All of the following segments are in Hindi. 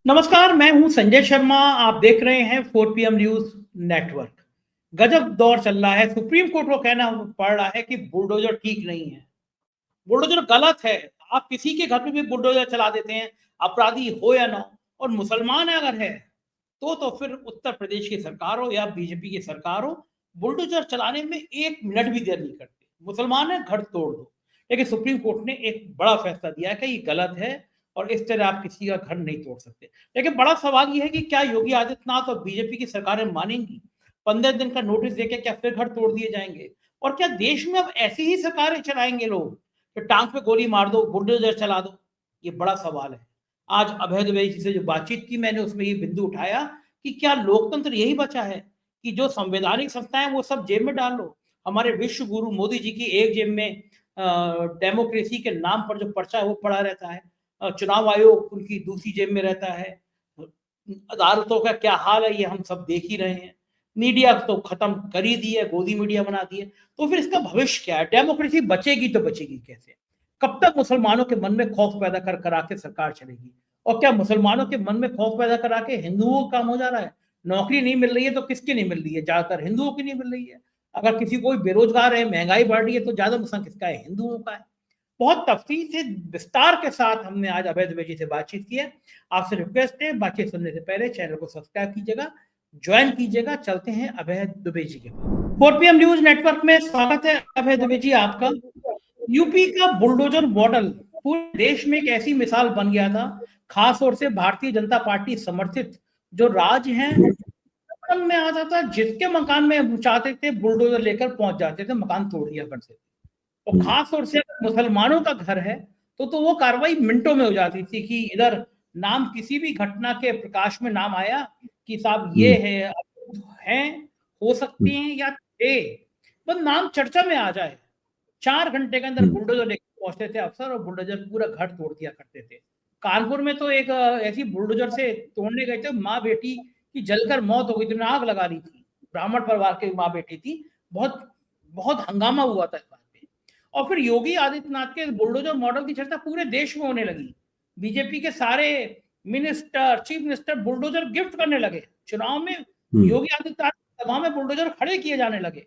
नमस्कार, मैं हूं संजय शर्मा। आप देख रहे हैं 4 PM न्यूज नेटवर्क। गजब दौर चल रहा है। सुप्रीम कोर्ट को कहना पड़ रहा है कि बुलडोजर ठीक नहीं है, बुलडोजर गलत है। आप किसी के घर पे भी बुलडोजर चला देते हैं, अपराधी हो या ना हो, और मुसलमान अगर है तो फिर उत्तर प्रदेश की सरकार हो या बीजेपी की सरकार हो, बुलडोजर चलाने में 1 मिनट भी देर नहीं करते। मुसलमान है, घर तोड़ दो। लेकिन सुप्रीम कोर्ट ने एक बड़ा फैसला दिया है कि ये गलत है और इस तरह आप किसी का घर नहीं तोड़ सकते। लेकिन बड़ा सवाल ये है कि क्या योगी आदित्यनाथ और बीजेपी की सरकारें मानेंगी? 15 दिन का नोटिस देके क्या फिर घर तोड़ दिए जाएंगे? और क्या देश में अब ऐसी ही सरकारें चलाएंगे लोग कि टांग पे गोली मार दो, बुलडोजर चला दो? ये बड़ा सवाल है। आज अभय द्विवेदी जी से जो बातचीत की, मैंने उसमें ये बिंदु उठाया कि क्या लोकतंत्र यही बचा है कि जो संवैधानिक संस्थाएं वो सब जेब में डाल लो? हमारे विश्व गुरु मोदी जी की एक जेब में डेमोक्रेसी के नाम पर जो पर्चा है वो पड़ा रहता है, चुनाव आयोग उनकी दूसरी जेब में रहता है, अदालतों का क्या हाल है ये हम सब देख ही रहे हैं। मीडिया तो खत्म कर ही दी है, गोदी मीडिया बना दी है। तो फिर इसका भविष्य क्या है? डेमोक्रेसी बचेगी तो बचेगी कैसे? कब तक मुसलमानों के मन में खौफ पैदा कर करा के सरकार चलेगी? और क्या मुसलमानों के मन में खौफ पैदा करा के हिंदुओं का काम हो जा रहा है? नौकरी नहीं मिल रही है तो किसकी नहीं मिल रही है? ज्यादातर हिंदुओं की नहीं मिल रही है। अगर किसी कोई बेरोजगार है, महंगाई बढ़ रही है, तो ज्यादा नुकसान किसका है? हिंदुओं का है। बहुत तफसील से, विस्तार के साथ हमने आज अभय द्विवेदी से बातचीत की है। आपसे रिक्वेस्ट है, बातचीत सुनने से पहले चैनल को सब्सक्राइब कीजिएगा, ज्वाइन कीजिएगा। चलते हैं अभय द्विवेदी के पास। 4 PM न्यूज नेटवर्क में स्वागत है अभय द्विवेदी आपका। यूपी का बुलडोजर मॉडल पूरे देश में एक ऐसी मिसाल बन गया था, खास तौर से भारतीय जनता पार्टी समर्थित जो राज्य हैं में आता था, जिसके मकान में चाहते थे बुलडोजर लेकर पहुंच जाते थे, मकान तोड़ दिया करते थे। और खास तौर से अगर मुसलमानों का घर है तो वो कार्रवाई मिनटों में हो जाती थी कि इधर नाम किसी भी घटना के प्रकाश में नाम आया कि साहब ये है, हो सकते हैं या थे, बस नाम चर्चा में आ जाए, 4 घंटे के अंदर बुलडोजर लेकर पहुंचते थे अफसर और बुलडोजर पूरा घर तोड़ दिया करते थे। कानपुर में तो एक ऐसी बुलडोजर से तोड़ने गए थे, माँ बेटी की जलकर मौत हो गई थी, आग लगा ली थी। ब्राह्मण परिवार की माँ बेटी थी। बहुत बहुत हंगामा हुआ था इस बात पे। और फिर योगी आदित्यनाथ के बुलडोजर मॉडल की चर्चा पूरे देश में होने लगी। बीजेपी के सारे minister, chief minister bulldozer gift करने लगे। चुनाव में योगी आदित्यनाथ सभा में बुलडोजर खड़े किए जाने लगे।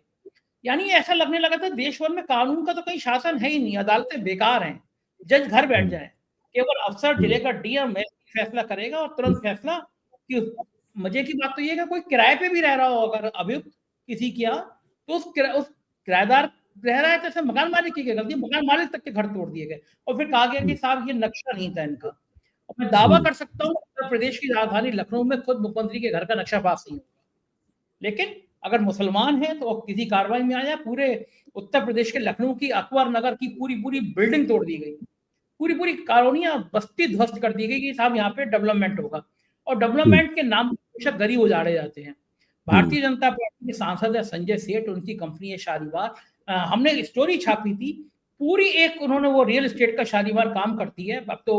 यानी ऐसा लगने लगा था देश भर में कानून का तो कहीं शासन है ही नहीं, अदालतें बेकार हैं, जज घर बैठ जाए, केवल अफसर जिले का डीएम फैसला करेगा और तुरंत फैसला। कि मजे की बात तो ये है कि कोई किराए पे भी रह रहा हो अगर अभियुक्त किसी की यहाँ, तो उस किराएदार रह रहा है तो मकान मालिक की क्या गलती? मकान मालिक तक के घर तोड़ दिए गए और फिर कहा गया कि साहब ये नक्शा नहीं था इनका। और मैं दावा कर सकता हूँ उत्तर प्रदेश की राजधानी लखनऊ में खुद मुख्यमंत्री के घर का नक्शा पास नहीं होगा। लेकिन अगर मुसलमान है तो किसी कार्रवाई में आ जाए, पूरे उत्तर प्रदेश के लखनऊ की अकबर नगर की पूरी पूरी बिल्डिंग तोड़ दी गई, पूरी पूरी कॉलोनियां बस्ती ध्वस्त कर दी गई कि साहब यहाँ पे डेवलपमेंट होगा। और डेवलपमेंट के नाम पर गरीब उजाड़े जाते हैं। भारतीय जनता पार्टी के सांसद है संजय सेठ, उनकी कंपनी है शालीमार। हमने स्टोरी छापी थी पूरी एक, उन्होंने वो रियल एस्टेट का शालीमार काम करती है, अब तो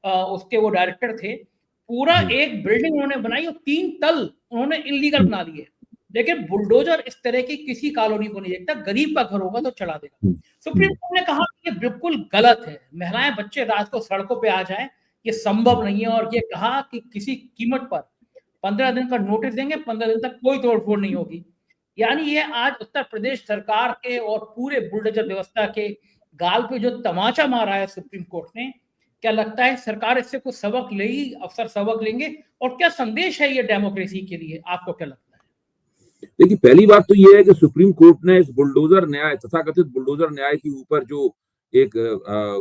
उसके वो डायरेक्टर थे। पूरा एक बिल्डिंग उन्होंने बनाई और 3 तल उन्होंने इलीगल बना दिए। लेकिन बुलडोजर इस तरह की किसी कॉलोनी को नहीं देखता, गरीब का घर होगा तो चला देगा। सुप्रीम कोर्ट ने कहा कि ये बिल्कुल गलत है, महिलाएं बच्चे रात को सड़कों पे आ जाएं, ये संभव नहीं है। और ये कहा कि किसी कीमत पर 15 दिन का नोटिस देंगे, 15 दिन तक कोई तोड़फोड़ नहीं होगी। यानी ये आज उत्तर प्रदेश सरकार के और पूरे बुलडोजर व्यवस्था के गाल पे जो तमाचा मारा है सुप्रीम कोर्ट ने, क्या लगता है सरकार इससे कुछ सबक लेगी, अफसर सबक लेंगे? और क्या संदेश है ये डेमोक्रेसी के लिए, आपको क्या लगता है? देखिए, पहली बात तो यह है कि सुप्रीम कोर्ट ने इस बुलडोजर न्याय, तथाकथित बुलडोजर न्याय के ऊपर जो एक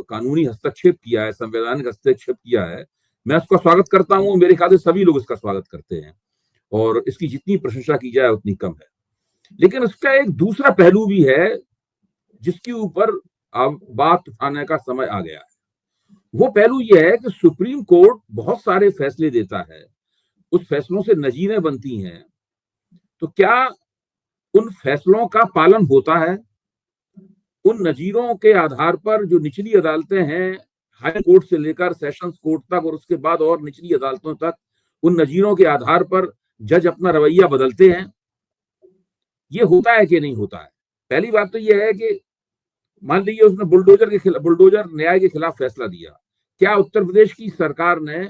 कानूनी हस्तक्षेप किया है, संवैधानिक हस्तक्षेप किया है, मैं उसका स्वागत करता हूं। मेरे ख्याल से सभी लोग इसका स्वागत करते हैं और इसकी जितनी प्रशंसा की जाए उतनी कम है। लेकिन उसका एक दूसरा पहलू भी है जिसके ऊपर अब बात उठाने का समय आ गया है। वो पहलू यह है कि सुप्रीम कोर्ट बहुत सारे फैसले देता है, उस फैसलों से नजीरें बनती हैं, तो क्या उन फैसलों का पालन होता है? उन नजीरों के आधार पर जो निचली अदालतें हैं, हाई कोर्ट से लेकर सेशंस कोर्ट तक और उसके बाद और निचली अदालतों तक, उन नजीरों के आधार पर जज अपना रवैया बदलते हैं? ये होता है कि नहीं होता है? पहली बात तो यह है कि मान लीजिए उसने बुलडोजर न्याय के खिलाफ फैसला दिया, क्या उत्तर प्रदेश की सरकार ने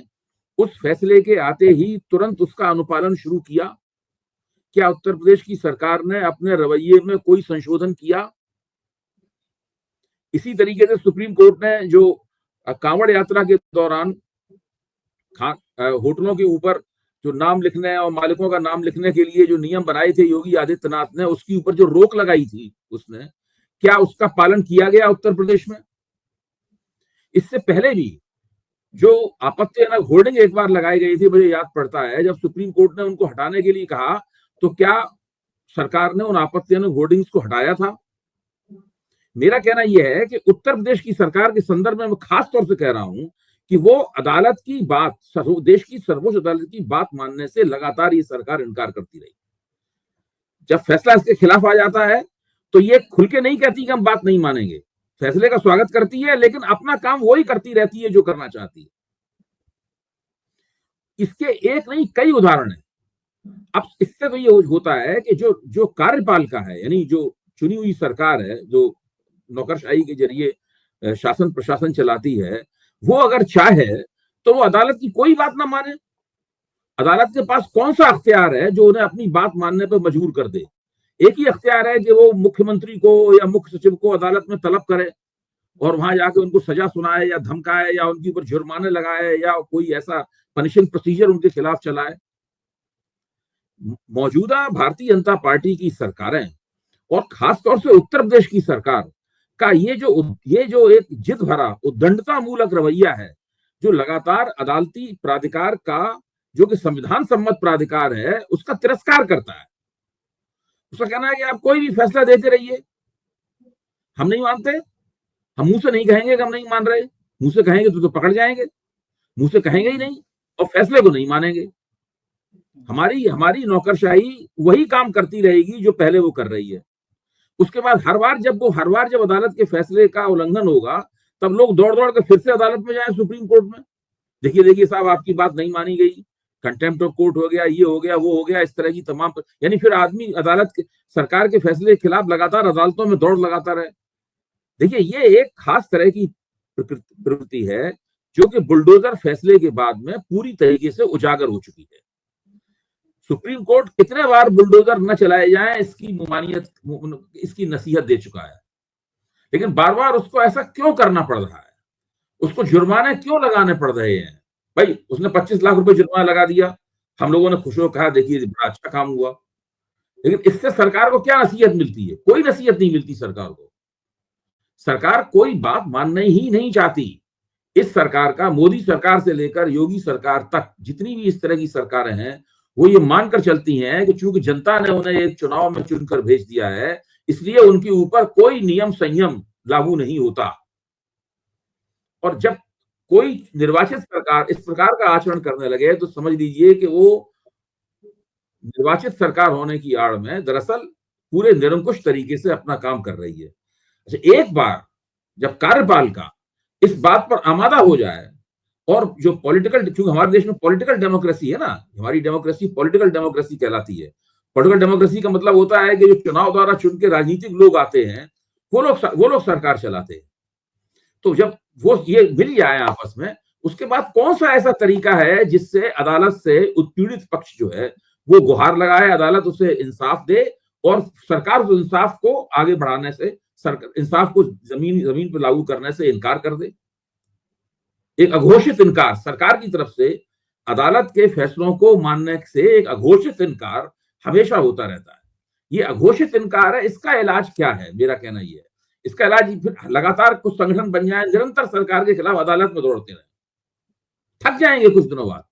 उस फैसले के आते ही तुरंत उसका अनुपालन शुरू किया? क्या उत्तर प्रदेश की सरकार ने अपने रवैये में कोई संशोधन किया? इसी तरीके से सुप्रीम कोर्ट ने जो कांवड़ यात्रा के दौरान होटलों के ऊपर जो नाम लिखने और मालिकों का नाम लिखने के लिए जो नियम बनाए थे योगी आदित्यनाथ ने, उसके ऊपर जो रोक लगाई थी उसने, क्या उसका पालन किया गया उत्तर प्रदेश में? इससे पहले भी जो आपत्तिजनक होर्डिंग एक बार लगाई गई थी, मुझे याद पड़ता है जब सुप्रीम कोर्ट ने उनको हटाने के लिए कहा, तो क्या सरकार ने उन आपत्तिजनक होर्डिंग्स को हटाया था? मेरा कहना यह है कि उत्तर प्रदेश की सरकार के संदर्भ में मैं खास तौर से कह रहा हूं कि वो अदालत की बात, देश की सर्वोच्च अदालत की बात मानने से लगातार ये सरकार इनकार करती रही। जब फैसला इसके खिलाफ आ जाता है तो ये खुल के नहीं कहती कि हम बात नहीं मानेंगे, फैसले का स्वागत करती है, लेकिन अपना काम वही करती रहती है जो करना चाहती है। इसके एक नहीं कई उदाहरण है। अब इससे तो ये होता है कि जो कार्यपालिका है, यानी जो चुनी हुई सरकार है, जो नौकरशाही के जरिए शासन प्रशासन चलाती है, वो अगर चाहे तो वो अदालत की कोई बात ना माने। अदालत के पास कौन सा अख्तियार है जो उन्हें अपनी बात मानने पर मजबूर कर दे? एक ही अख्तियार है कि वो मुख्यमंत्री को या मुख्य सचिव को अदालत में तलब करे और वहां जाके उनको सजा सुनाए या धमकाए या उनके ऊपर जुर्माने लगाए या कोई ऐसा पनिशिंग प्रोसीजर उनके खिलाफ चलाए। मौजूदा भारतीय जनता पार्टी की सरकारें और खासतौर से उत्तर प्रदेश की सरकार का ये जो एक जिद भरा उद्दंडता मूलक रवैया है, जो लगातार अदालती प्राधिकार का, जो कि संविधान सम्मत प्राधिकार है, उसका तिरस्कार करता है। उसका कहना है कि आप कोई भी फैसला देते रहिए, हम नहीं मानते, हम मुंह से नहीं कहेंगे कि हम नहीं मान रहे, मुंह से कहेंगे तो पकड़ जाएंगे, मुंह से कहेंगे ही नहीं और फैसले को नहीं मानेंगे। हमारी नौकरशाही वही काम करती रहेगी जो पहले वो कर रही है। उसके बाद हर बार जब अदालत के फैसले का उल्लंघन होगा, तब लोग दौड़ दौड़ के फिर से अदालत में जाए, सुप्रीम कोर्ट में, देखिए साहब आपकी बात नहीं मानी गई, कंटेम्प्ट ऑफ कोर्ट हो गया, ये हो गया, वो हो गया, इस तरह की तमाम, यानी फिर आदमी अदालत के, सरकार के फैसले के खिलाफ लगातार अदालतों में दौड़ लगाता रहे। देखिए ये एक खास तरह की प्रवृत्ति है जो कि बुलडोजर फैसले के बाद में पूरी तरीके से उजागर हो चुकी है। सुप्रीम कोर्ट कितने बार बुलडोजर न चलाए जाएं इसकी नसीहत दे चुका है, लेकिन बार बार उसको ऐसा क्यों करना पड़ रहा है? उसको जुर्माने क्यों लगाने पड़ रहे हैं? भाई उसने 25 लाख रुपए जुर्माना लगा दिया, हम लोगों ने खुश होकर कहा देखिए बड़ा अच्छा काम हुआ, लेकिन इससे सरकार को क्या नसीहत मिलती है? कोई नसीहत नहीं मिलती सरकार को। सरकार कोई बात मानना ही नहीं चाहती। इस सरकार का, मोदी सरकार से लेकर योगी सरकार तक जितनी भी इस तरह की सरकारें हैं, वो ये मानकर चलती हैं कि चूंकि जनता ने उन्हें एक चुनाव में चुनकर भेज दिया है, इसलिए उनके ऊपर कोई नियम संयम लागू नहीं होता। और जब कोई निर्वाचित सरकार इस प्रकार का आचरण करने लगे तो समझ लीजिए कि वो निर्वाचित सरकार होने की आड़ में दरअसल पूरे निरंकुश तरीके से अपना काम कर रही है। अच्छा, एक बार जब कार्यपालिका इस बात पर आमादा हो जाए और जो पॉलिटिकल, क्योंकि हमारे देश में पॉलिटिकल डेमोक्रेसी है ना, हमारी डेमोक्रेसी पॉलिटिकल डेमोक्रेसी कहलाती है। पॉलिटिकल डेमोक्रेसी का मतलब होता है कि जो चुनाव द्वारा चुन के राजनीतिक लोग आते हैं, वो लोग सरकार चलाते हैं। तो जब वो ये मिल जाए आपस में, उसके बाद कौन सा ऐसा तरीका है जिससे अदालत से उत्पीड़ित पक्ष जो है वो गुहार लगाए, अदालत उसे इंसाफ दे और सरकार उस इंसाफ को आगे बढ़ाने से, इंसाफ को जमीन पर लागू करने से इनकार कर दे। एक अघोषित इनकार सरकार की तरफ से, अदालत के फैसलों को मानने से एक अघोषित इनकार हमेशा होता रहता है। ये अघोषित इनकार है, इसका इलाज क्या है? मेरा कहना ये है, इसका इलाज फिर लगातार कुछ संगठन बन जाए, निरंतर सरकार के खिलाफ अदालत में दौड़ते रहे, थक जाएंगे कुछ दिनों बाद।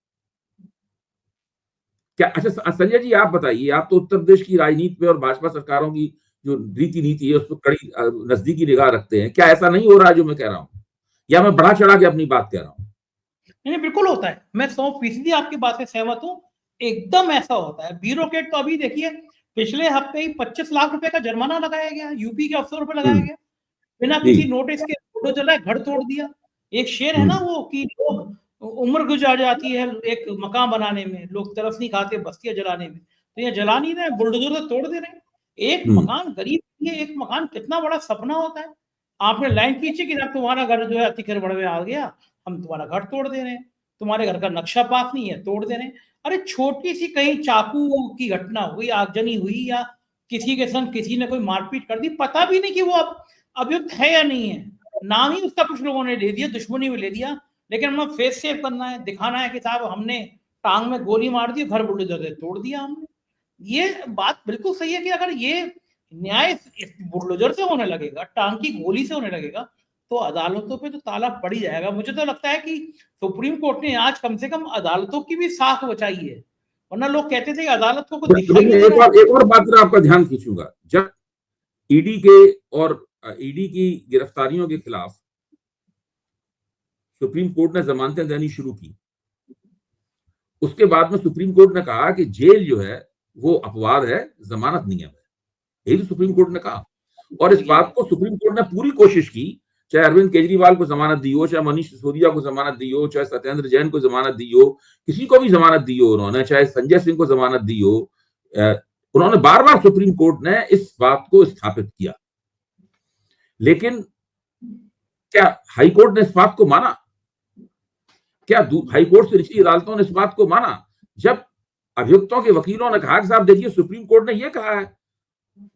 क्या? अच्छा संजय जी आप बताइए, आप तो उत्तर प्रदेश की राजनीति में और भाजपा सरकारों की जो नीति है उस पर कड़ी नजदीकी निगाह रखते हैं, क्या ऐसा नहीं हो रहा है जो मैं कह रहा हूं, या मैं बढ़ा चढ़ा के अपनी बात कह रहा हूं? नहीं, बिल्कुल होता है, मैं 100% आपकी बात से सहमत हूं, एकदम ऐसा होता है। ब्यूरोक्रेट तो अभी देखिए पिछले हफ्ते ही 25 लाख रुपए का जुर्माना लगाया गया, यूपी के अफसरों पर लगाया गया, बिना किसी नोटिस के फोटो चलाए घर तोड़ दिया। एक शेर है ना वो कि लोग उम्र गुजार जाती है एक मकान बनाने में, लोग तरस नहीं खाते बस्तियां जलाने में, तो ये जला नहीं रहे, बुलडोजर तोड़ दे रहे हैं। एक मकान, गरीब के लिए एक मकान कितना बड़ा सपना होता है। आपने लाइन खींची कि तुम्हारा घर जो है अतिक्रमण में आ गया, हम तुम्हारा घर तोड़ दे रहे हैं। तुम्हारे घर का नक्शा पास नहीं है, तोड़ दे रहे हैं। अरे छोटी सी कहीं चाकू की घटना हुई, आगजनी हुई, या किसी के संग किसी ने कोई मारपीट कर दी, पता भी नहीं कि वो अब अभियुक्त है या नहीं है, नाम ही उसका कुछ लोगों ने ले दिया, दुश्मनी में ले दिया, लेकिन हमें फेस सेव करना है, दिखाना है कि साहब हमने टांग में गोली मार दी, घर बुलडोजर से तोड़ दिया हमने। ये बात बिल्कुल सही है कि अगर ये न्याय इस बुलडोजर से होने लगेगा, टांग की गोली से होने लगेगा, तो अदालतों पे तो ताला पड़ ही जाएगा। मुझे तो लगता है कि सुप्रीम कोर्ट ने आज कम से कम अदालतों की भी साख बचाई है, वरना लोग कहते थे कि अदालतों को दिखाई नहीं दे रहा है। एक और बात पर आपका ध्यान खींचूंगा। जब ईडी के और ईडी की गिरफ्तारियों के खिलाफ सुप्रीम कोर्ट ने जमानतें देनी शुरू की, उसके बाद में सुप्रीम कोर्ट ने कहा कि जेल जो है वो अपवाद है, जमानत नियम है। यही तो सुप्रीम कोर्ट ने कहा, और इस बात को सुप्रीम कोर्ट ने पूरी कोशिश की, चाहे अरविंद केजरीवाल को जमानत दी हो, चाहे मनीष सिसोदिया को जमानत दी हो, चाहे सत्येंद्र जैन को जमानत दी हो, किसी को भी जमानत दी हो उन्होंने, चाहे संजय सिंह को जमानत दी हो, उन्होंने बार बार सुप्रीम कोर्ट ने इस बात को स्थापित किया। लेकिन क्या हाई कोर्ट ने इस बात को माना? क्या हाई कोर्ट से निचली अदालतों ने इस बात को माना? जब अभियुक्तों के वकीलों ने कहा कि साहब देखिए सुप्रीम कोर्ट ने यह कहा है,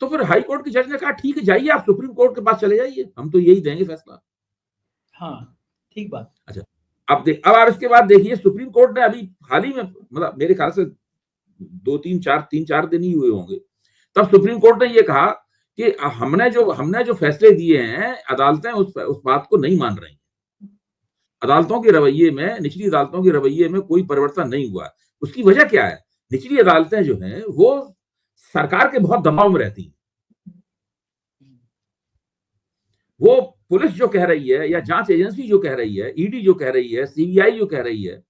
तो फिर हाई कोर्ट के जज ने कहा ठीक है जाइए आप सुप्रीम कोर्ट के पास चले जाइए, हम तो यही देंगे फैसला। हाँ, ठीक बात। अच्छा, अब आप इसके बाद देखिए सुप्रीम कोर्ट ने अभी हाल ही में, मतलब मेरे ख्याल से 3-4 दिन ही हुए होंगे, तब सुप्रीम कोर्ट ने यह कहा कि हमने जो फैसले दिए हैं, अदालतें उस बात को नहीं मान रही। अदालतों के रवैये में, निचली अदालतों के रवैये में कोई परिवर्तन नहीं हुआ। उसकी वजह क्या है? निचली अदालतें जो हैं वो सरकार के बहुत दबाव में रहती हैं। वो पुलिस जो कह रही है, या जांच एजेंसी जो कह रही है, ईडी जो कह रही है, सीबीआई जो कह रही है,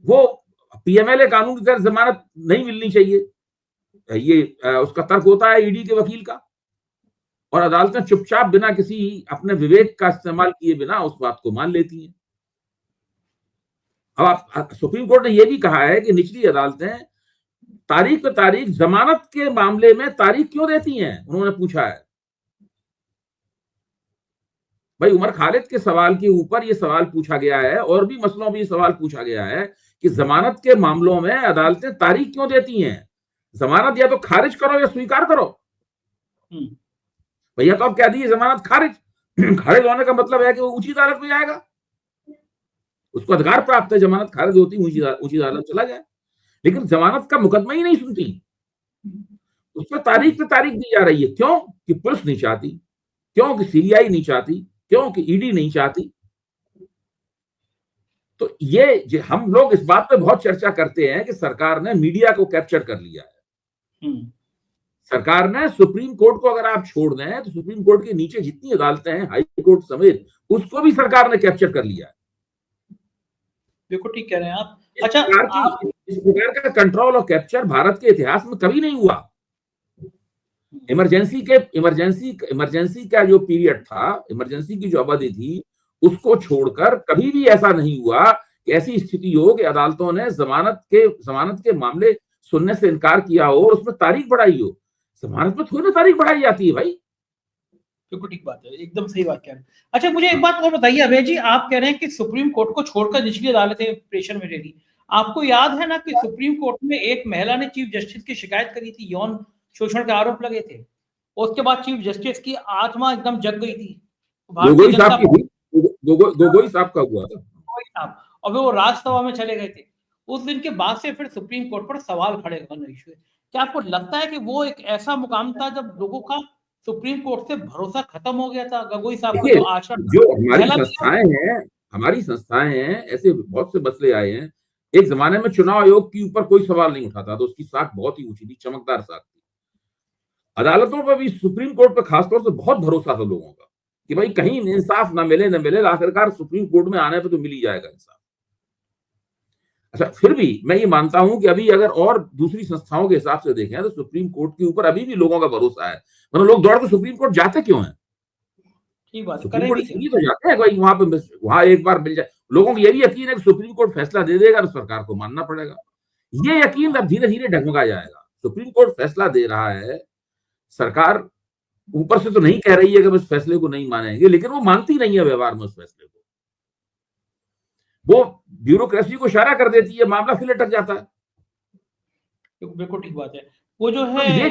वो पीएमएलए कानून की तहत जमानत नहीं मिलनी चाहिए, ये उसका तर्क होता है ईडी के वकील का, और अदालतें चुपचाप बिना किसी अपने विवेक का इस्तेमाल किए बिना उस बात को मान लेती हैं। अब सुप्रीम कोर्ट ने यह भी कहा है कि निचली अदालतें तारीख पे तारीख जमानत के मामले में तारीख क्यों देती हैं, उन्होंने पूछा है। भाई उमर खालिद के सवाल के ऊपर यह सवाल पूछा गया है, और भी मसलों में यह सवाल पूछा गया है कि जमानत के मामलों में अदालतें तारीख क्यों देती हैं? जमानत या तो खारिज करो या स्वीकार करो। भैया तो आप कह दिए जमानत खारिज, खारिज होने का मतलब है कि वो ऊंची अदालत में जाएगा, उसको अधिकार प्राप्त है, जमानत खारिज होती ऊंची अदालत चला जाए। लेकिन जमानत का मुकदमा ही नहीं सुनती, उस पर तारीख पे तारीख दी जा रही है। क्यों? कि पुलिस नहीं चाहती, क्यों कि सीबीआई नहीं चाहती, क्यों कि ईडी नहीं चाहती। तो ये हम लोग इस बात पे बहुत चर्चा करते हैं कि सरकार ने मीडिया को कैप्चर कर लिया है। सरकार ने सुप्रीम कोर्ट को अगर आप छोड़ दें तो सुप्रीम कोर्ट के नीचे जितनी अदालतें हैं, हाई कोर्ट समेत, उसको भी सरकार ने कैप्चर कर लिया है। बिल्कुल ठीक कह रहे हैं आप। अच्छा, इस प्रकार का कंट्रोल और कैप्चर भारत के इतिहास में कभी नहीं हुआ। इमरजेंसी का जो पीरियड था, इमरजेंसी की जो अवधि थी, उसको छोड़कर कभी भी ऐसा नहीं हुआ कि ऐसी स्थिति हो कि अदालतों ने जमानत के मामले सुनने से इनकार किया हो और उसमें तारीख बढ़ाई हो। जमानत में थोड़ी ना तारीख बढ़ाई जाती है भाई। बिल्कुल ठीक बात है, एकदम सही बात कह रहे हैं। अच्छा, मुझे एक बात और बताइए अभय जी, आप कह रहे हैं कि सुप्रीम कोर्ट को छोड़कर निचली अदालतें प्रेशर में रही। आपको याद है ना कि सुप्रीम कोर्ट में एक महिला ने चीफ जस्टिस की शिकायत करी थी, यौन शोषण के आरोप लगे थे, उसके बाद चीफ जस्टिस की आत्मा एकदम जग गई थी। गोगोई साहब का हुआ था, और वो राज्यसभा में चले गए थे। उस दिन के बाद से फिर सुप्रीम कोर्ट पर सवाल खड़े होने हुए। क्या आपको लगता है कि वो एक ऐसा मुकाम था जब लोगों का सुप्रीम कोर्ट से भरोसा खत्म हो गया था? गगोई साहब का जो आचरण, जो हमारी संस्थाएं हैं, ऐसे बहुत से मसले आए हैं। एक जमाने में चुनाव आयोग के ऊपर कोई सवाल नहीं उठाता तो उसकी साख बहुत ही ऊंची थी, चमकदार साख थी। अदालतों पर भी, सुप्रीम कोर्ट पर खासतौर से बहुत भरोसा था लोगों का कि भाई कहीं इंसाफ ना मिले, आखिरकार सुप्रीम कोर्ट में आने पर तो मिल ही जाएगा इंसाफ। अच्छा, फिर भी मैं ये मानता हूं कि अभी अगर और दूसरी संस्थाओं के हिसाब से देखें तो सुप्रीम कोर्ट के ऊपर अभी भी लोगों का भरोसा है। मतलब लोग दौड़ के सुप्रीम कोर्ट जाते क्यों हैं? सुप्रीम कोर्ट इसलिए तो जाते हैं भाई वहां एक बार मिल जाए। लोगों को ये भी यकीन है कि सुप्रीम कोर्ट फैसला दे देगा तो सरकार को मानना पड़ेगा। ये यकीन अब धीरे धीरे डगमगा जाएगा। सुप्रीम कोर्ट फैसला दे रहा है, सरकार ऊपर से तो नहीं कह रही है कि इस फैसले को नहीं मानेंगे, लेकिन वो मानती नहीं है व्यवहार में उस फैसले को। वो ब्यूरोक्रेसी को इशारा कर देती है, मामला फिर लटक जाता है। बिल्कुल ठीक बात है। वो जो तो है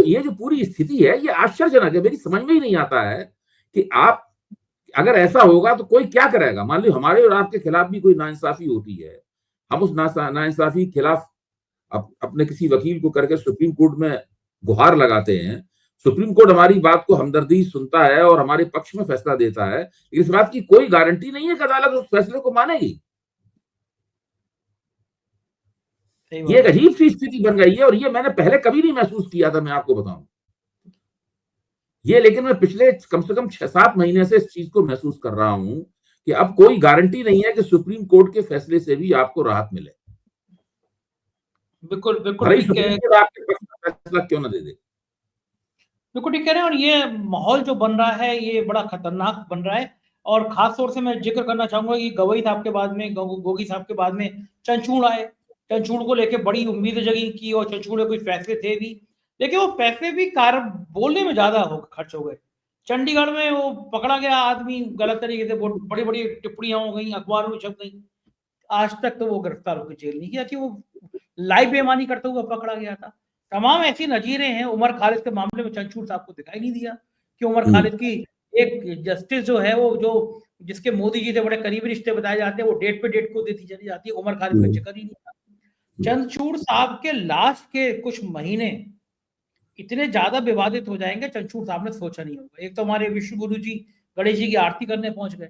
ये जो पूरी स्थिति है, ये आश्चर्यजनक है। मेरी समझ में ही नहीं आता है कि आप, अगर ऐसा होगा तो कोई क्या करेगा। मान लो हमारे और आपके खिलाफ भी कोई नाइंसाफी होती है, हम उस नाइंसाफी के खिलाफ अपने किसी वकील को करके सुप्रीम कोर्ट में गुहार लगाते हैं। सुप्रीम कोर्ट हमारी बात को हमदर्दी सुनता है और हमारे पक्ष में फैसला देता है। इस बात की कोई गारंटी नहीं है कि अदालत उस फैसले को मानेगी। ये एक अजीब सी स्थिति बन गई है और ये मैंने पहले कभी नहीं महसूस किया था, मैं आपको बताऊं ये। लेकिन मैं पिछले कम से कम 6-7 महीने से इस चीज को महसूस कर रहा हूं कि अब कोई गारंटी नहीं है कि सुप्रीम कोर्ट के फैसले से भी आपको राहत मिले। बिल्कुल बिल्कुल भले ही ठीक सुप्रीम है। कोर्ट आपके पक्ष में फैसला क्यों ना दे दे। बिल्कुल ठीक कह रहे हैं। और ये माहौल जो बन रहा है ये बड़ा खतरनाक बन रहा है। और खास तौर से मैं जिक्र करना चाहूंगा कि गवई साहब के बाद में, गोगी साहब के बाद में चंचूड़ आए। चंचूड़ को लेके बड़ी उम्मीद जगी की और चंचूड़ में कुछ फैसले थे भी, लेकिन वो फैसले भी कार बोलने में ज्यादा खर्च हो गए। चंडीगढ़ में वो पकड़ा गया आदमी गलत तरीके से, बड़ी बड़ी टिप्पणियां हो गई, अखबारों में छप गई। आज तक तो वो गिरफ्तार होकर जेल नहीं किया कि वो लाइव बेईमानी करते हुए पकड़ा गया था। तमाम ऐसी नजीरें हैं। उमर खालिद के मामले में चंचूड़ साहब को दिखाई नहीं दिया कि उमर खालिद की एक जस्टिस जो है वो जो जिसके मोदी जी से बड़े करीबी रिश्ते बताए जाते हैं, वो डेट पे डेट को देती चली जाती है। उमर खालिद का जिक्र ही नहीं था। चंचूड़ साहब के लास्ट के कुछ महीने इतने ज्यादा विवादित हो जाएंगे, चंचूड़ साहब ने सोचा नहीं होगा। एक तो हमारे विश्व गुरु जी गणेश जी की आरती करने पहुंच गए,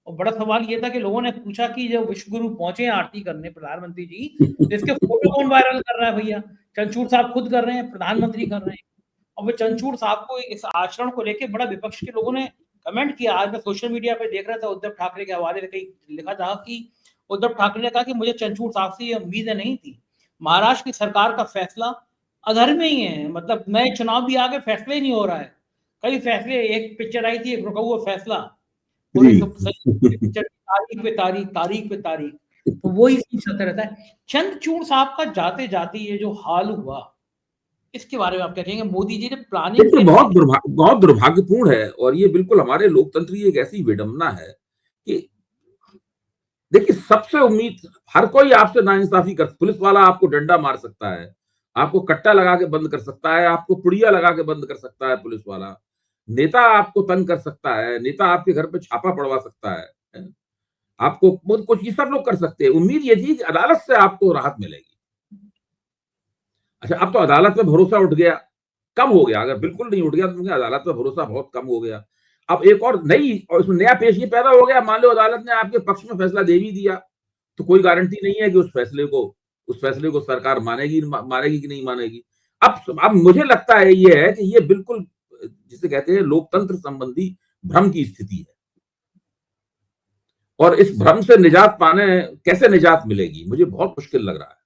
और बड़ा सवाल ये था कि लोगों ने पूछा कि जब विश्व गुरु पहुंचे आरती करने प्रधानमंत्री जी, तो इसके फोटो कौन वायरल कर रहा है भैया? चंचूड़ साहब खुद कर रहे हैं, प्रधानमंत्री कर रहे हैं। और वो चंचूड़ साहब को इस आचरण को लेकर बड़ा विपक्ष के लोगों ने कमेंट किया। आज मैं सोशल मीडिया पे देख रहा था, उद्धव ठाकरे के हवाले से कहीं लिखा था कि उद्धव ठाकरे ने कहा कि मुझे चंचूड़ साहब से ये उम्मीदें नहीं थी। महाराष्ट्र की सरकार का फैसला अधर में ही है, मतलब नए चुनाव भी आ गए, फैसला ही नहीं हो रहा है। कई फैसले, एक पिक्चर आई थी, एक रुका हुआ फैसला, तारीख पे तारीख, तारीख पे तारीख, तो वही चलता रहता है। चंद्रचूड़ साहब का जाते जाते ये जो हाल हुआ, इसके बारे में आप क्या कहेंगे? मोदी जी ने प्लानिंग देखिए, बहुत दुर्भाग्यपूर्ण है और ये बिल्कुल हमारे लोकतंत्र की एक ऐसी विडंबना है कि देखिए, सबसे उम्मीद हर कोई आपसे नाइंसाफी कर, पुलिस वाला आपको डंडा मार सकता है, आपको कट्टा लगा के बंद कर सकता है, आपको पुड़िया लगा के बंद कर सकता है पुलिस वाला, नेता आपको तंग कर सकता है, नेता आपके घर पे छापा पड़वा सकता है, आपको बहुत कुछ ये सब लोग कर सकते हैं। उम्मीद ये थी कि अदालत से आपको राहत मिलेगी। अच्छा, अब तो अदालत में भरोसा उठ गया, कम हो गया। अगर बिल्कुल नहीं उठ गया तो अदालत में भरोसा बहुत कम हो गया। अब एक और उसमें नया पेश ये पैदा हो गया, मान लो अदालत ने आपके पक्ष में फैसला दे भी दिया, तो कोई गारंटी नहीं है कि उस फैसले को सरकार मानेगी कि नहीं मानेगी। अब मुझे लगता है ये है कि ये बिल्कुल जिसे कहते हैं लोकतंत्र संबंधी भ्रम की स्थिति है, और इस भ्रम से कैसे निजात मिलेगी, मुझे बहुत मुश्किल लग रहा है।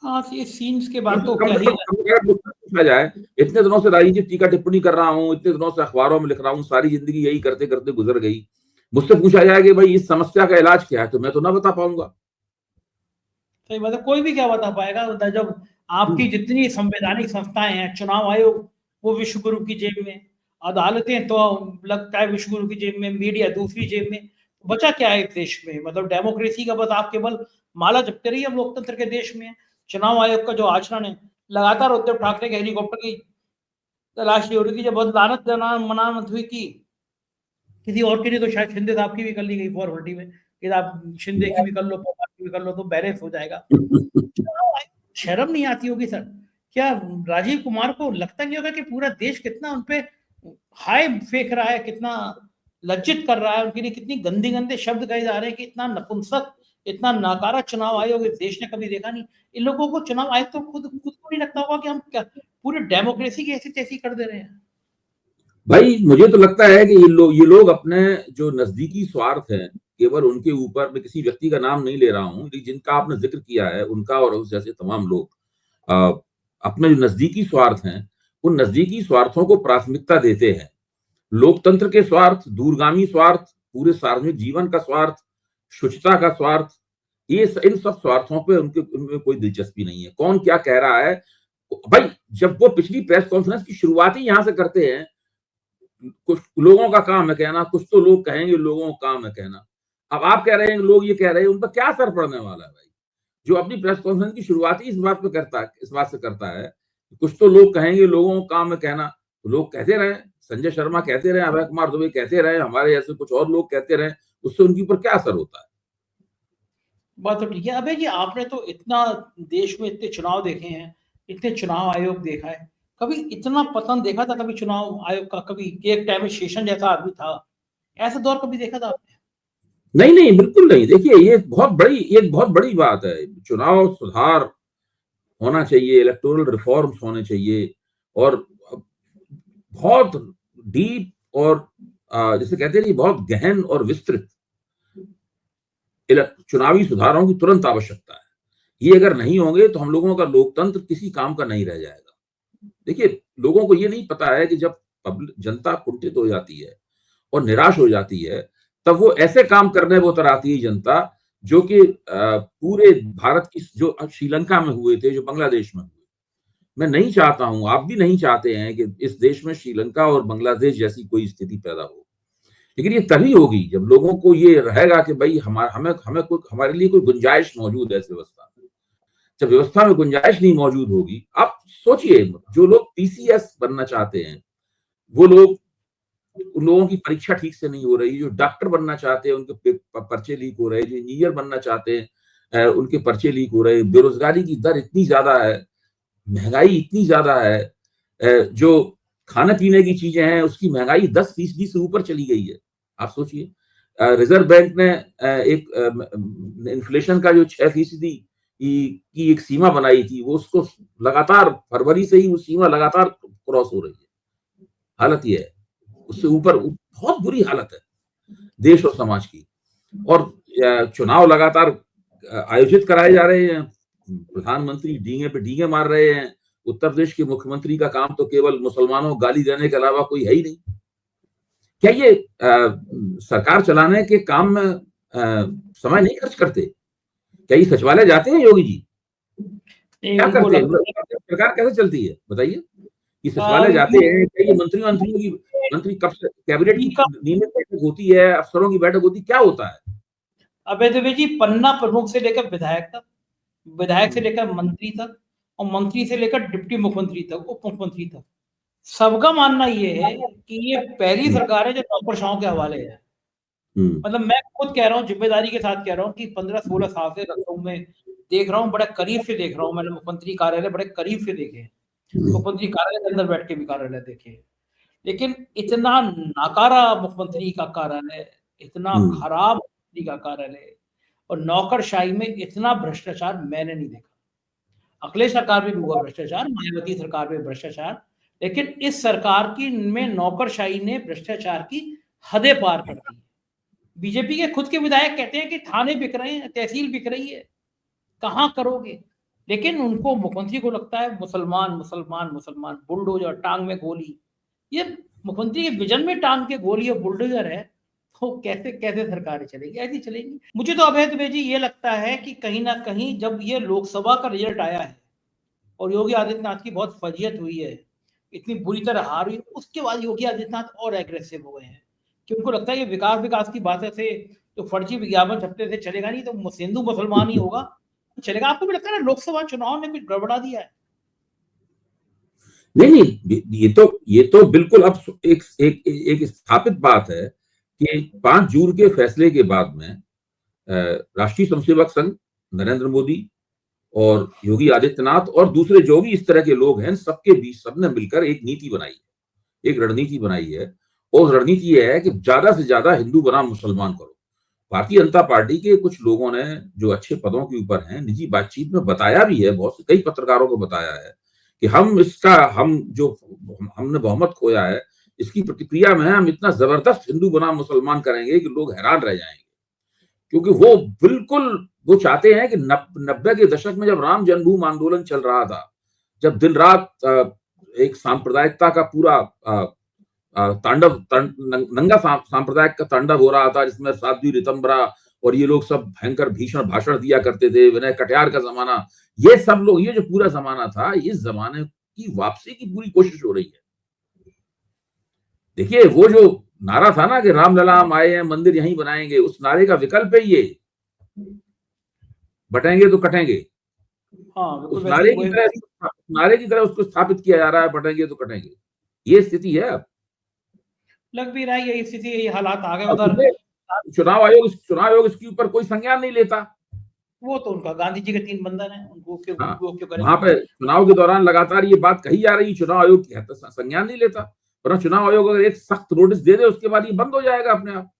हाँ, ये सीन्स के बाद तो कम क्या से ही कम पूछा जाए, इतने दिनों से राजीव टीका टिप्पणी कर रहा हूँ, इतने दिनों से अखबारों में लिख रहा हूँ, सारी जिंदगी यही करते करते गुजर गई। मुझसे पूछा जाए कि भाई इस समस्या का इलाज क्या है, तो मैं तो ना बता पाऊंगा। सही बात है, कोई भी क्या बता पाएगा जब आपकी जितनी संवैधानिक संस्थाएं हैं, चुनाव आयोग वो विश्व गुरु की जेब में, अदालतें तो लगता है विश्व गुरु की जेब में, मीडिया दूसरी जेब में, बचा क्या है इस देश में? मतलब डेमोक्रेसी का बस आप केवल माला जपते रहिए। हम लोकतंत्र के देश में चुनाव आयोग का जो आचरण है, लगातार उद्धव ठाकरे के हेलीकॉप्टर की तलाशी हो रही थी। जब बहुत लानत मनानत हुई थी किसी और की नहीं, तो शायद शिंदे साहब की भी कर ली गई फॉर्मेलिटी में कि आप शिंदे की भी कर लो, पवार की भी कर लो, तो बैलेंस हो जाएगा। शर्म नहीं आती होगी सर? क्या राजीव कुमार को लगता नहीं होगा कि पूरा देश कितना उनपे हाय फेंक रहा है, कितना लज्जित कर रहा है, उनके लिए कितनी गंदे गंदे शब्द कहे जा रहे हैं कि इतना नपुंसक, इतना नाकारा चुनाव आयोग इस देश ने कभी देखा नहीं। इन लोगों को चुनाव आयोग तो खुद को नहीं लगता होगा कि हम क्या पूरी डेमोक्रेसी की ऐसी तैसी कर दे रहे हैं? भाई, मुझे तो लगता है कि ये लोग अपने जो नजदीकी स्वार्थ है, केवल उनके ऊपर, मैं किसी व्यक्ति का नाम नहीं ले रहा हूं, जिनका आपने जिक्र किया है उनका और उस जैसे तमाम लोग अपने जो नजदीकी स्वार्थ हैं, उन नजदीकी स्वार्थों को प्राथमिकता देते हैं। लोकतंत्र के स्वार्थ, दूरगामी स्वार्थ, पूरे सार्वजनिक जीवन का स्वार्थ, शुचिता का स्वार्थ, इन सब स्वार्थों पे उनमें कोई दिलचस्पी नहीं है। कौन क्या कह रहा है भाई, जब वो पिछली प्रेस कॉन्फ्रेंस की शुरुआत ही यहां से करते हैं, कुछ लोगों का काम है कहना, कुछ तो लोग कहेंगे लोगों का काम है कहना। अब आप कह रहे हैं, लोग ये कह रहे हैं, उन पर क्या असर पड़ने वाला है भाई? जो अपनी प्रेस कॉन्फ्रेंस की शुरुआत ही इस बात से करता है, कुछ तो लोग कहेंगे, लोगों का काम है कहना, तो लोग कहते रहे, संजय शर्मा कहते रहे, अभय कुमार दुबे कहते रहे, हमारे ऐसे कुछ और लोग कहते रहे, उससे उनके ऊपर क्या असर होता है? बात तो ठीक है। अबे जी, आपने तो इतना देश में इतने चुनाव देखे हैं, इतने चुनाव आयोग देखा है, कभी इतना पतन देखा था कभी चुनाव आयोग का? कभी एक टाइम में शेषन जैसा आदमी था, ऐसा दौर कभी देखा था आपने? नहीं नहीं, बिल्कुल नहीं। देखिए, ये बहुत बड़ी बात है। चुनाव सुधार होना चाहिए, इलेक्टोरल रिफॉर्म्स होने चाहिए, और बहुत डीप और जिसे कहते हैं बहुत गहन और विस्तृत चुनावी सुधारों की तुरंत आवश्यकता है। ये अगर नहीं होंगे तो हम लोगों का लोकतंत्र किसी काम का नहीं रह जाएगा। देखिए, लोगों को ये नहीं पता है कि जब जनता कुंठित हो जाती है और निराश हो जाती है, तब वो ऐसे काम करने को उतर आती है जनता, जो कि पूरे भारत की, जो श्रीलंका में हुए थे, जो बांग्लादेश में हुए। मैं नहीं चाहता हूं, आप भी नहीं चाहते हैं कि इस देश में श्रीलंका और बांग्लादेश जैसी कोई स्थिति पैदा हो, लेकिन ये तभी होगी जब लोगों को ये रहेगा कि भाई हमारे लिए कोई गुंजाइश मौजूद है इस व्यवस्था में। जब व्यवस्था में गुंजाइश नहीं मौजूद होगी, आप सोचिए, जो लोग पीसीएस बनना चाहते हैं, वो लोग, उन लोगों की परीक्षा ठीक से नहीं हो रही, जो डॉक्टर बनना चाहते हैं उनके पर्चे लीक हो रहे हैं, जो इंजीनियर बनना चाहते हैं उनके पर्चे लीक हो रहे हैं, बेरोजगारी की दर इतनी ज्यादा है, महंगाई इतनी ज्यादा है, जो खाने पीने की चीजें हैं उसकी महंगाई 10% से ऊपर चली गई है। आप सोचिए, रिजर्व बैंक ने एक इन्फ्लेशन का जो 6% की एक सीमा बनाई थी, वो उसको लगातार फरवरी से ही वो सीमा लगातार क्रॉस हो रही है। हालत ये है, उससे ऊपर बहुत बुरी हालत है देश और समाज की। और चुनाव लगातार आयोजित कराए जा रहे हैं, प्रधानमंत्री डींगे पे डींगे मार रहे हैं, उत्तर प्रदेश के मुख्यमंत्री का काम तो केवल मुसलमानों को गाली देने के अलावा कोई है ही नहीं। क्या ये सरकार चलाने के काम में समय नहीं खर्च करते? क्या ये सचिवालय जाते हैं योगी जी? क्या करते हैं? सरकार कैसे चलती है बताइए? ये सचिवालय जाते हैं, क्या ये मंत्री कब से कैबिनेट की नियमित बैठक होती है, अफसरों की बैठक होती है, क्या होता है? अबे देवी जी, पन्ना प्रमुख से लेकर विधायक तक, विधायक से लेकर मंत्री तक, और मंत्री से लेकर डिप्टी मुख्यमंत्री तक, उप मुख्यमंत्री तक, सबका मानना ये है कि ये पहली सरकार है जो नौकरशाहों के हवाले है। मतलब मैं खुद कह रहा हूँ, जिम्मेदारी के साथ कह रहा हूँ कि 15-16 साल से लखनऊ में देख रहा हूँ, बड़े करीब से देख रहा हूँ। मैंने मुख्यमंत्री कार्यालय बड़े करीब से देखे, मुख्यमंत्री कार्यालय के अंदर बैठ के भी कार्यालय देखे, लेकिन इतना नाकारा मुख्यमंत्री का कार्यालय, इतना खराब मुख्यमंत्री का कार्यालय और नौकरशाही में इतना भ्रष्टाचार मैंने नहीं देखा। अखिलेश सरकार में भी हुआ भ्रष्टाचार, मायावती सरकार में भ्रष्टाचार, लेकिन इस सरकार की में नौकरशाही ने भ्रष्टाचार की हदें पार कर दी। बीजेपी के खुद के विधायक कहते हैं कि थाने बिक रहे हैं, तहसील बिक रही है, कहां करोगे? लेकिन उनको, मुख्यमंत्री को लगता है मुसलमान मुसलमान मुसलमान, बुलडोजर, टांग में गोली। ये मुख्यमंत्री के विजन में टांग के गोली और बुलडोजर है, तो कैसे कैसे सरकारें चलेगी? ऐसी चलेगी। मुझे तो अभय दुबे जी ये लगता है कि कहीं ना कहीं जब ये लोकसभा का रिजल्ट आया है और योगी आदित्यनाथ की बहुत फजीयत हुई है, इतनी बुरी तरह हार हुई, उसके बाद योगी आदित्यनाथ और एग्रेसिव हो गए हैं कि उनको लगता है ये विकास की बातें से, तो फर्जी विज्ञापन छपते थे चलेगा नहीं, तो हिंदू मुसलमान ही होगा चलेगा। आपको भी लगता है ना लोकसभा चुनाव में कुछ गड़बड़ा दिया है? नहीं नहीं, ये तो बिल्कुल अब एक स्थापित बात है कि 5 जून के फैसले के बाद में राष्ट्रीय स्वयंसेवक संघ, नरेंद्र मोदी और योगी आदित्यनाथ और दूसरे जो भी इस तरह के लोग हैं, सबके बीच सबने मिलकर एक नीति बनाई है, एक रणनीति बनाई है। और रणनीति यह है कि ज्यादा से ज्यादा हिंदू बनाम मुसलमान करो। भारतीय जनता पार्टी के कुछ लोगों ने, जो अच्छे पदों के ऊपर हैं, निजी बातचीत में बताया भी है, बहुत से कई पत्रकारों को बताया है कि हमने बहुमत खोया है, इसकी प्रतिक्रिया में हम इतना जबरदस्त हिंदू बनाम मुसलमान करेंगे कि लोग हैरान रह जाएंगे। क्योंकि वो चाहते हैं कि 90 के दशक में जब राम जन्मभूमि आंदोलन चल रहा था, जब दिन रात एक सांप्रदायिकता का पूरा नंगा सांप्रदायिक का तांडव हो रहा था, जिसमें साध्वी रितंबरा और ये लोग सब भयंकर भीषण भाषण दिया करते थे, विनय कटियार का जमाना, ये सब लोग, ये जो पूरा जमाना था, इस जमाने की वापसी की पूरी कोशिश हो रही है। देखिए, वो जो नारा था ना कि रामलला हम आए हैं, मंदिर यहीं बनाएंगे, उस नारे का विकल्प है ये, बटेंगे तो कटेंगे। हाँ उस बिल्कुल, नारे वैसे नारे की तरह उसको स्थापित किया जा रहा है, बटेंगे तो कटेंगे। ये स्थिति है अब। लग भी रहा है यही स्थिति, यही हालात आ गए अब उधर। चुनाव आयोग इसके ऊपर कोई संज्ञान नहीं लेता। वो तो उनका गांधी जी के 3 बंधन है, उनको क्यों हाँ, वो क्यों वहां करेंगे। पे चुनाव के दौरान लगातार ये बात कही जा रही, चुनाव आयोग की है तो संज्ञान नहीं लेता, वरना चुनाव आयोग अगर एक सख्त नोटिस दे दे उसके बाद ये बंद हो जाएगा अपने आप।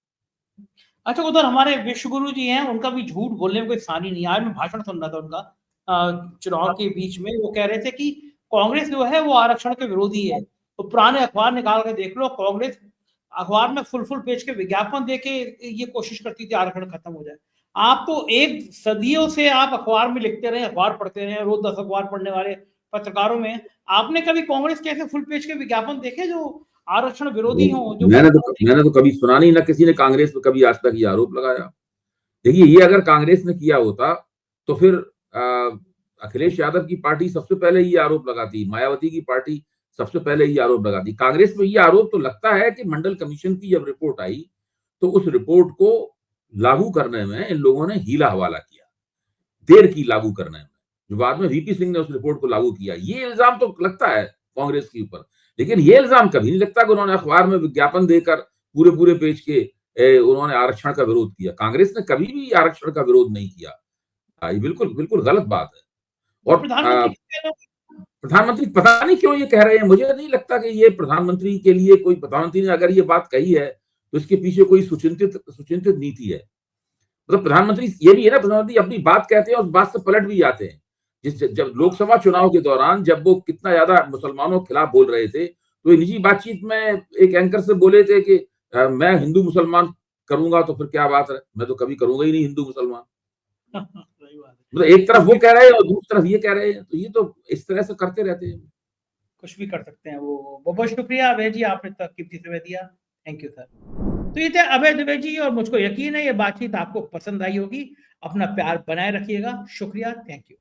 अच्छा, उधर हमारे विश्वगुरु जी हैं, उनका भी झूठ बोलने में कोई सानी नहीं है। आज मैं भाषण सुन रहा था उनका चुनाव के बीच में, वो कह रहे थे कि कांग्रेस जो है वो आरक्षण के विरोधी है। तो पुराने अखबार निकाल के देख लो, कांग्रेस अखबार में फुल पेज के विज्ञापन देके ये कोशिश करती थी आरक्षण खत्म हो जाए। आप तो एक सदियों से आप अखबार में लिखते रहे, अखबार पढ़ते रहे, रोज 10 अखबार पढ़ने वाले पत्रकारों में आपने कभी कांग्रेस के ऐसे फुल पेज के विज्ञापन देखे जो आरक्षण विरोधी हो? जो मैंने तो कभी सुना नहीं, ना किसी ने कांग्रेस पे कभी आज तक ये आरोप लगाया। देखिए, ये अगर कांग्रेस ने किया होता तो फिर अखिलेश यादव की पार्टी सबसे पहले ये आरोप लगाती, मायावती की पार्टी सबसे पहले ये आरोप लगाती। कांग्रेस में ये आरोप तो लगता है कि मंडल कमीशन की जब रिपोर्ट आई तो उस रिपोर्ट को लागू करने में इन लोगों ने हीला हवाला किया, देर की लागू करने में, जो बाद में वीपी सिंह ने उस रिपोर्ट को लागू किया। ये इल्जाम तो लगता है कांग्रेस के ऊपर, लेकिन ये इल्जाम कभी नहीं लगता कि उन्होंने अखबार में विज्ञापन देकर पूरे पेज के उन्होंने आरक्षण का विरोध किया। कांग्रेस ने कभी भी आरक्षण का विरोध नहीं किया। ये बिल्कुल गलत बात है। और प्रधानमंत्री पता नहीं क्यों ये कह रहे हैं, मुझे नहीं लगता कि ये प्रधानमंत्री के लिए कोई, प्रधानमंत्री ने अगर ये बात कही है तो इसके पीछे कोई सुचिंतित नीति है। मतलब प्रधानमंत्री ये भी है ना, प्रधानमंत्री अपनी बात कहते हैं उस बात से पलट भी जाते हैं। जब लोकसभा चुनाव के दौरान जब वो कितना ज्यादा मुसलमानों के खिलाफ बोल रहे थे, तो निजी बातचीत में एक एंकर से बोले थे कि मैं हिंदू मुसलमान करूंगा तो फिर क्या बात है, मैं तो कभी करूंगा ही नहीं हिंदू मुसलमान। मतलब एक तरफ वो कह रहे हैं और दूसरी तरफ ये कह रहे हैं, तो ये तो इस तरह से करते रहते हैं। कुछ भी कर सकते हैं वो। बहुत बहुत शुक्रिया अभय जी, आपने तक कीमती समय दिया। Thank you sir. तो ये थे अभय दुबे जी, और मुझको यकीन है ये बातचीत आपको पसंद आई होगी। अपना प्यार बनाए रखिएगा। शुक्रिया, थैंक यू।